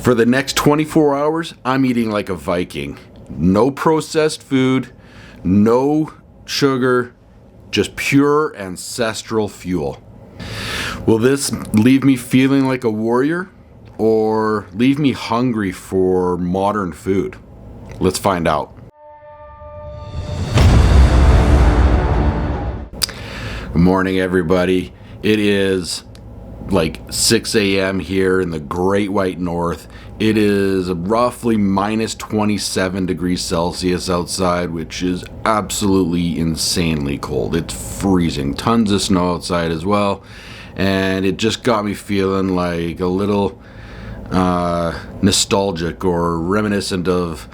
For the next 24 hours, I'm eating like a Viking. No processed food, no sugar, just pure ancestral fuel. Will this leave me feeling like a warrior or leave me hungry for modern food? Let's find out. Good morning, everybody. It is like 6 a.m. here in the Great White North. It is roughly minus 27 degrees Celsius outside, which is absolutely insanely cold. It's freezing. Tons of snow outside as well. And it just got me feeling like a little nostalgic or reminiscent of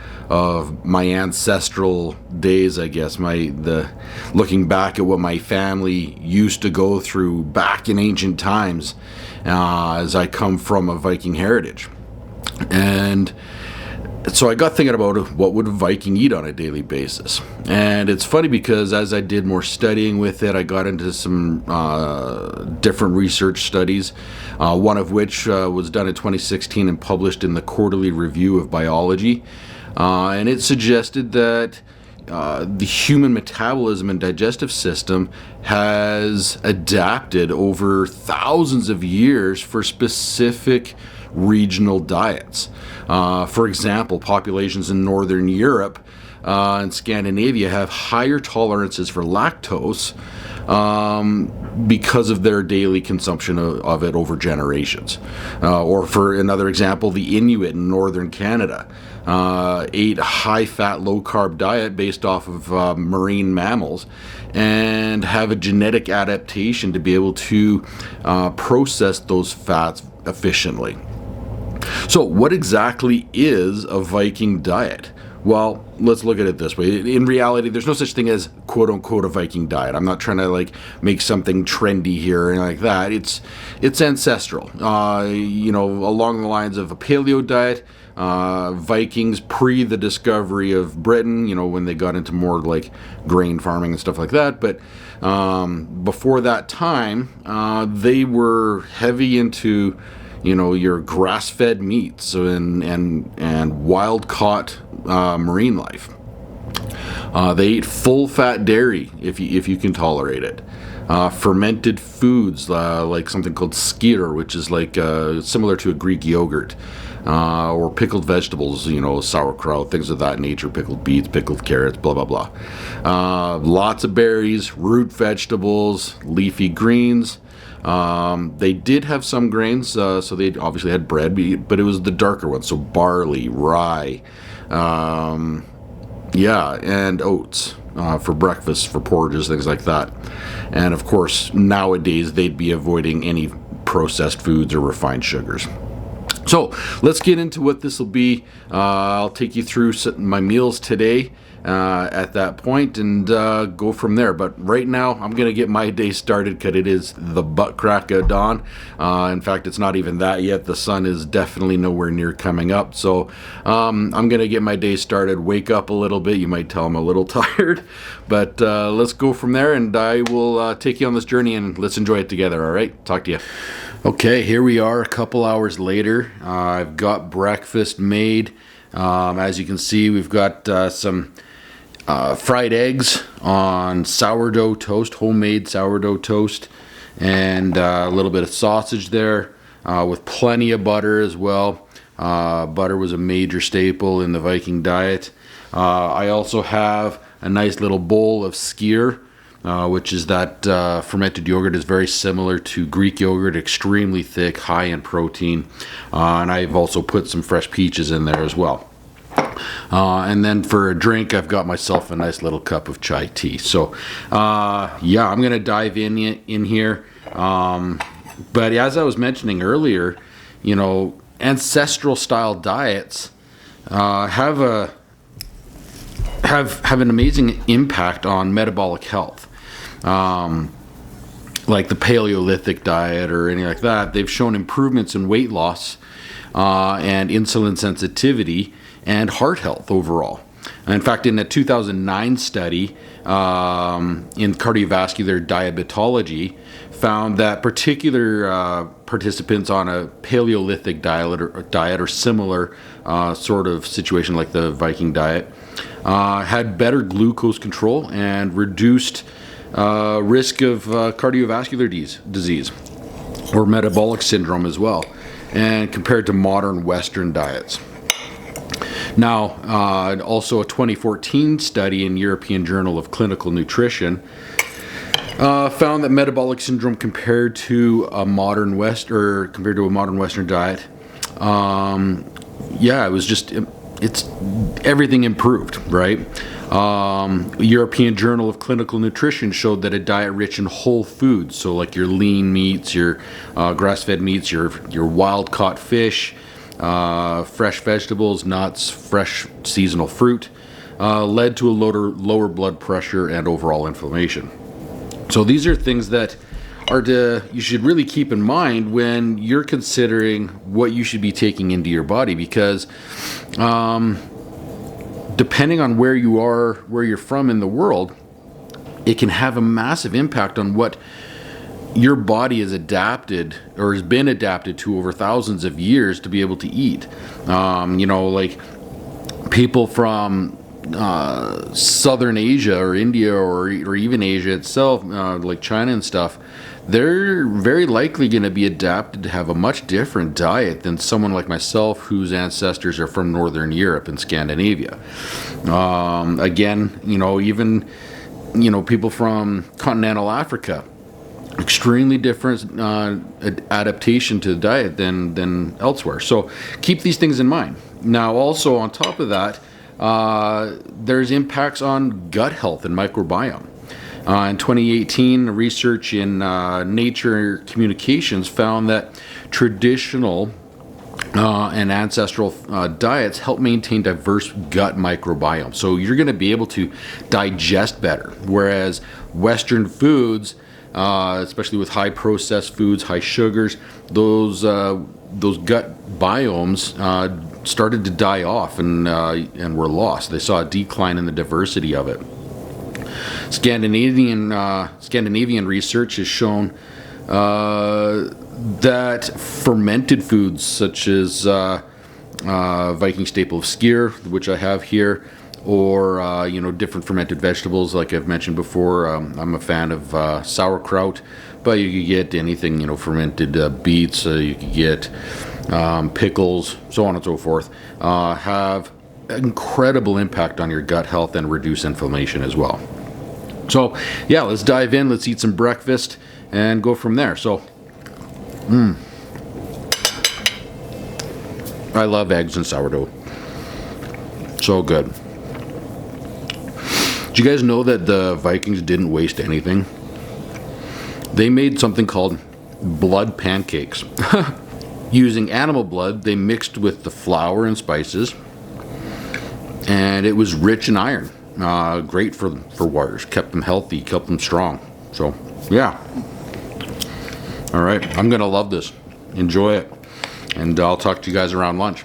my ancestral days, I guess. Looking back at what my family used to go through back in ancient times, as I come from a Viking heritage. And so I got thinking about what would a Viking eat on a daily basis. And it's funny because as I did more studying with it, I got into some different research studies, one of which was done in 2016 and published in the Quarterly Review of Biology. And it suggested that the human metabolism and digestive system has adapted over thousands of years for specific regional diets. For example, populations in Northern Europe and Scandinavia have higher tolerances for lactose because of their daily consumption of it over generations. Or for another example, the Inuit in Northern Canada ate a high-fat, low-carb diet based off of marine mammals and have a genetic adaptation to be able to process those fats efficiently. So what exactly is a Viking diet? Well, let's look at it this way. In reality, there's no such thing as quote-unquote a Viking diet. I'm not trying to make something trendy here or anything like that. It's ancestral. Along the lines of a paleo diet. Vikings pre the discovery of Britain, when they got into more like grain farming and stuff like that. But before that time, they were heavy into your grass-fed meats and wild-caught marine life. They eat full-fat dairy if you can tolerate it. Fermented foods like something called skyr, which is like similar to a Greek yogurt, or pickled vegetables, sauerkraut, things of that nature, pickled beets, pickled carrots, blah, blah, blah. Lots of berries, root vegetables, leafy greens. They did have some grains, so they obviously had bread, but it was the darker ones, so barley, rye, and oats for breakfast, for porridges, things like that. And of course, nowadays they'd be avoiding any processed foods or refined sugars. So let's get into what this will be. I'll take you through my meals today at that point and go from there. But right now, I'm going to get my day started because it is the butt crack of dawn. In fact, it's not even that yet. The sun is definitely nowhere near coming up. So I'm going to get my day started, wake up a little bit. You might tell I'm a little tired. But let's go from there, and I will take you on this journey, and let's enjoy it together, all right? Talk to you. Okay, here we are a couple hours later. I've got breakfast made. As you can see, we've got some fried eggs on sourdough toast, homemade sourdough toast, and a little bit of sausage there with plenty of butter as well. Butter was a major staple in the Viking diet. I also have a nice little bowl of skyr, which is that fermented yogurt. Is very similar to Greek yogurt, extremely thick, high in protein. And I've also put some fresh peaches in there as well. And then for a drink, I've got myself a nice little cup of chai tea. So, I'm going to dive in here. But as I was mentioning earlier, ancestral style diets have an amazing impact on metabolic health. Like the Paleolithic diet or anything like that, they've shown improvements in weight loss and insulin sensitivity and heart health overall. And in fact, in a 2009 study in cardiovascular diabetology, found that particular participants on a Paleolithic diet or similar sort of situation like the Viking diet had better glucose control and reduced risk of cardiovascular disease or metabolic syndrome as well, and compared to modern Western diets. Now, also a 2014 study in European Journal of Clinical Nutrition found that metabolic syndrome compared to a modern Western diet, it's everything improved, right? European Journal of Clinical Nutrition showed that a diet rich in whole foods, so like your lean meats, your grass-fed meats, your wild-caught fish, fresh vegetables, nuts, fresh seasonal fruit, led to a lower blood pressure and overall inflammation. So these are things that you should really keep in mind when you're considering what you should be taking into your body, because depending on where you are, where you're from in the world, it can have a massive impact on what your body is adapted or has been adapted to over thousands of years to be able to eat. Like people from Southern Asia or India or even Asia itself, like China and stuff, they're very likely going to be adapted to have a much different diet than someone like myself whose ancestors are from Northern Europe and Scandinavia. Even people from continental Africa, extremely different adaptation to the diet than elsewhere. So keep these things in mind. Now, also on top of that, there's impacts on gut health and microbiome. In 2018, research in Nature Communications found that traditional and ancestral diets help maintain diverse gut microbiome. So you're going to be able to digest better, whereas Western foods, especially with high processed foods, high sugars, those gut biomes started to die off and were lost. They saw a decline in the diversity of it. Scandinavian research has shown that fermented foods such as Viking staple of skyr, which I have here, or different fermented vegetables like I've mentioned before. I'm a fan of sauerkraut, but you could get anything, fermented beets, you could get pickles, so on and so forth, have incredible impact on your gut health and reduce inflammation as well. So yeah, let's dive in, let's eat some breakfast and go from there. So I love eggs and sourdough, so good. Did you guys know that the Vikings didn't waste anything? They made something called blood pancakes. Using animal blood, they mixed with the flour and spices, and it was rich in iron. Great for warriors, kept them healthy, kept them strong. So yeah. All right, I'm gonna love this. Enjoy it, and I'll talk to you guys around lunch.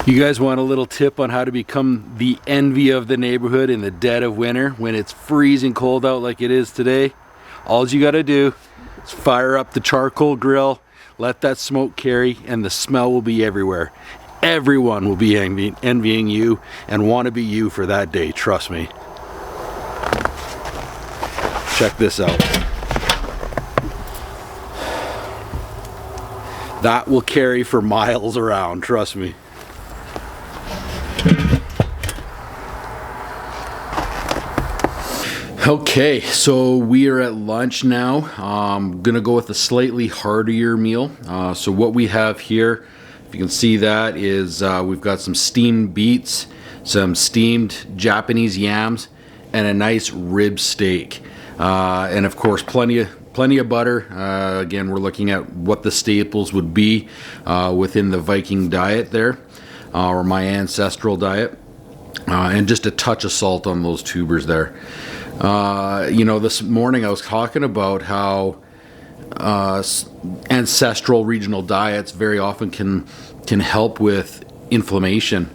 You guys want a little tip on how to become the envy of the neighborhood in the dead of winter when it's freezing cold out like it is today? All you gotta do is fire up the charcoal grill, let that smoke carry, and the smell will be everywhere. Everyone will be envying you and want to be you for that day, trust me. Check this out. That will carry for miles around, trust me. Okay, so we are at lunch now. I'm gonna go with a slightly heartier meal. So what we have here, if you can see that, is we've got some steamed beets, some steamed Japanese yams, and a nice rib steak. And of course, plenty of butter. Again, we're looking at what the staples would be within the Viking diet there, or my ancestral diet, and just a touch of salt on those tubers there. This morning I was talking about how ancestral regional diets very often can help with inflammation,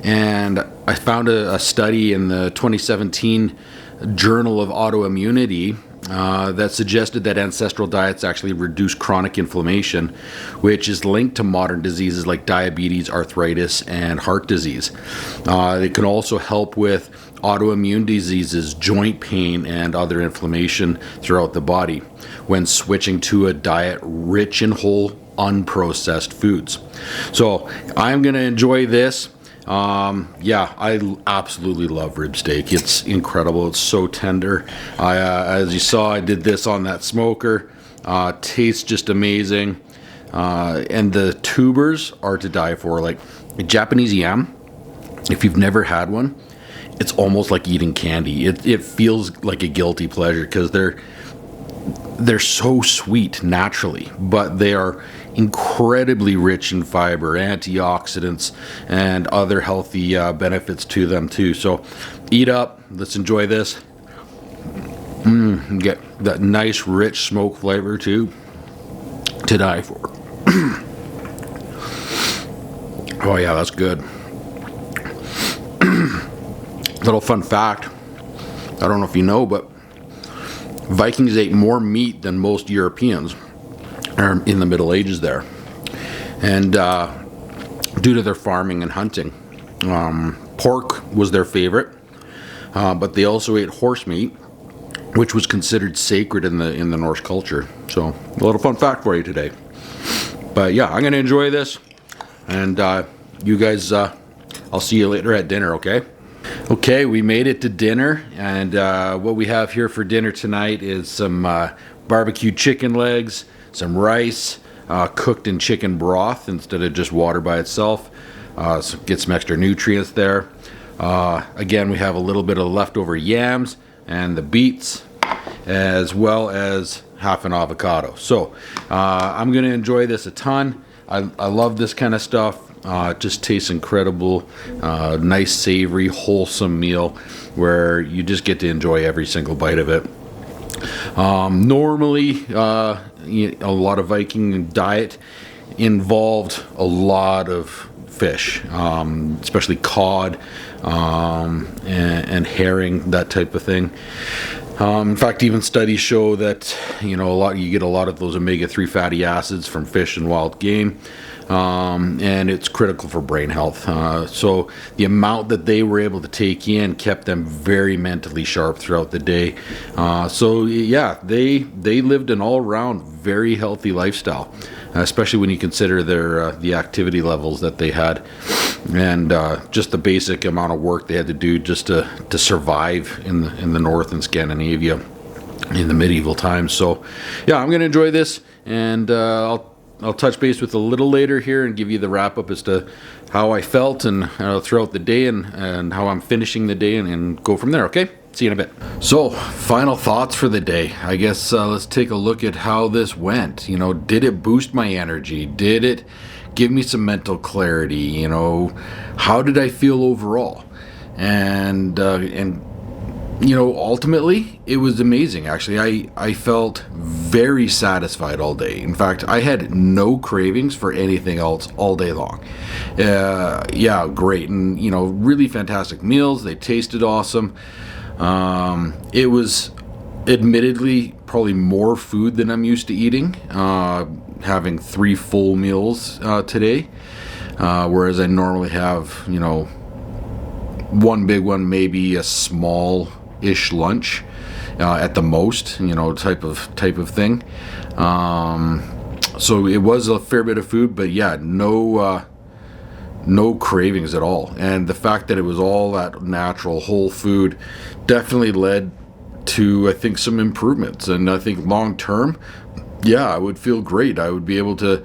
and I found a study in the 2017 Journal of Autoimmunity that suggested that ancestral diets actually reduce chronic inflammation, which is linked to modern diseases like diabetes, arthritis, and heart disease. It can also help with autoimmune diseases, joint pain, and other inflammation throughout the body when switching to a diet rich in whole, unprocessed foods. So I'm going to enjoy this. Yeah, I absolutely love rib steak. It's incredible. It's so tender. As you saw, I did this on that smoker. Tastes just amazing. And the tubers are to die for. Like Japanese yam, if you've never had one, it's almost like eating candy. It feels like a guilty pleasure because they're so sweet naturally, but they are incredibly rich in fiber, antioxidants, and other healthy benefits to them too. So eat up. Let's enjoy this. Get that nice rich smoke flavor too, to die for. Oh yeah, that's good. Little fun fact, I don't know if you know, but Vikings ate more meat than most Europeans in the Middle Ages there. And due to their farming and hunting, pork was their favorite, but they also ate horse meat, which was considered sacred in the Norse culture. So a little fun fact for you today. But yeah, I'm going to enjoy this, and you guys, I'll see you later at dinner, okay? Okay, we made it to dinner, and what we have here for dinner tonight is some barbecued chicken legs, some rice, cooked in chicken broth instead of just water by itself. So get some extra nutrients there. Again, we have a little bit of leftover yams and the beets, as well as half an avocado. So I'm going to enjoy this a ton. I love this kind of stuff. It just tastes incredible. Nice, savory, wholesome meal where you just get to enjoy every single bite of it. Normally, a lot of Viking diet involved a lot of fish, especially cod and herring, that type of thing. In fact, even studies show that you get a lot of those omega-3 fatty acids from fish and wild game. And it's critical for brain health. So the amount that they were able to take in kept them very mentally sharp throughout the day. So yeah, they lived an all-around very healthy lifestyle, especially when you consider the activity levels that they had, and just the basic amount of work they had to do just to survive in the North and Scandinavia in the medieval times. So yeah, I'm gonna enjoy this, and I'll touch base with a little later here and give you the wrap up as to how I felt and throughout the day and how I'm finishing the day and go from there, okay? See you in a bit. So, final thoughts for the day. I guess let's take a look at how this went. Did it boost my energy? Did it give me some mental clarity? How did I feel overall? And ultimately, it was amazing. Actually, I felt very satisfied all day. In fact, I had no cravings for anything else all day long. Yeah, great. And, really fantastic meals. They tasted awesome. It was admittedly probably more food than I'm used to eating, having 3 full meals today, whereas I normally have, one big one, maybe a small-ish lunch at the most, type of thing. So it was a fair bit of food, but yeah, no cravings at all. And the fact that it was all that natural, whole food definitely led to, I think, some improvements. And I think long term, yeah, I would feel great. I would be able to,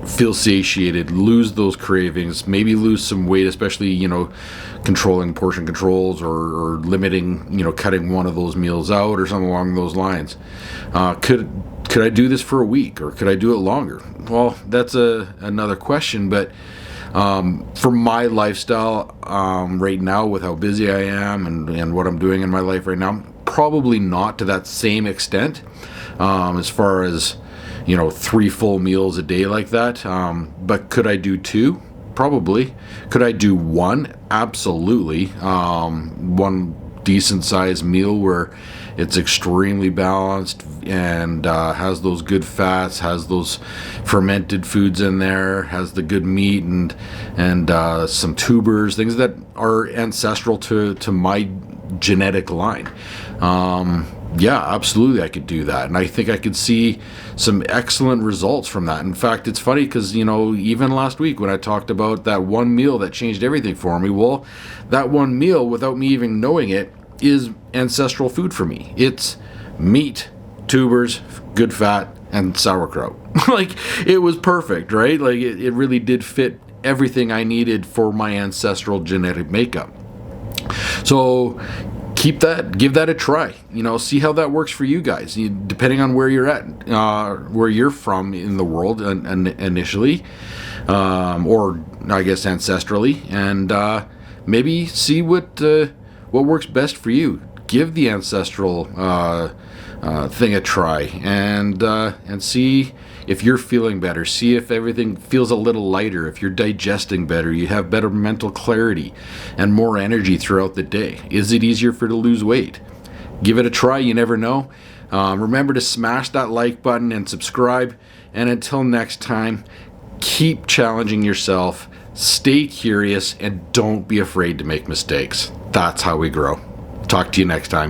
feel satiated, lose those cravings, maybe lose some weight, especially, controlling portion controls or limiting, cutting one of those meals out or something along those lines. Could I do this for a week, or could I do it longer? Well, that's another question, but for my lifestyle right now, with how busy I am and what I'm doing in my life right now, probably not to that same extent, as far as 3 full meals a day like that. But could I do 2? probably. Could I do one? Absolutely. One decent sized meal where it's extremely balanced and has those good fats, has those fermented foods in there, has the good meat and some tubers, things that are ancestral to my genetic line. Yeah, absolutely, I could do that, and I think I could see some excellent results from that. In fact, it's funny because, even last week when I talked about that one meal that changed everything for me, well, that one meal, without me even knowing it, is ancestral food for me. It's meat, tubers, good fat, and sauerkraut. Like, it was perfect, right? Like, it really did fit everything I needed for my ancestral genetic makeup. So give that a try. See how that works for you guys. Depending on where you're at, where you're from in the world, initially, or I guess ancestrally, and maybe see what works best for you. Give the ancestral thing a try, and see if you're feeling better. See if everything feels a little lighter, if you're digesting better, you have better mental clarity and more energy throughout the day. Is it easier for you to lose weight? Give it a try, you never know. Remember to smash that like button and subscribe. And until next time, keep challenging yourself, stay curious, and don't be afraid to make mistakes. That's how we grow. Talk to you next time.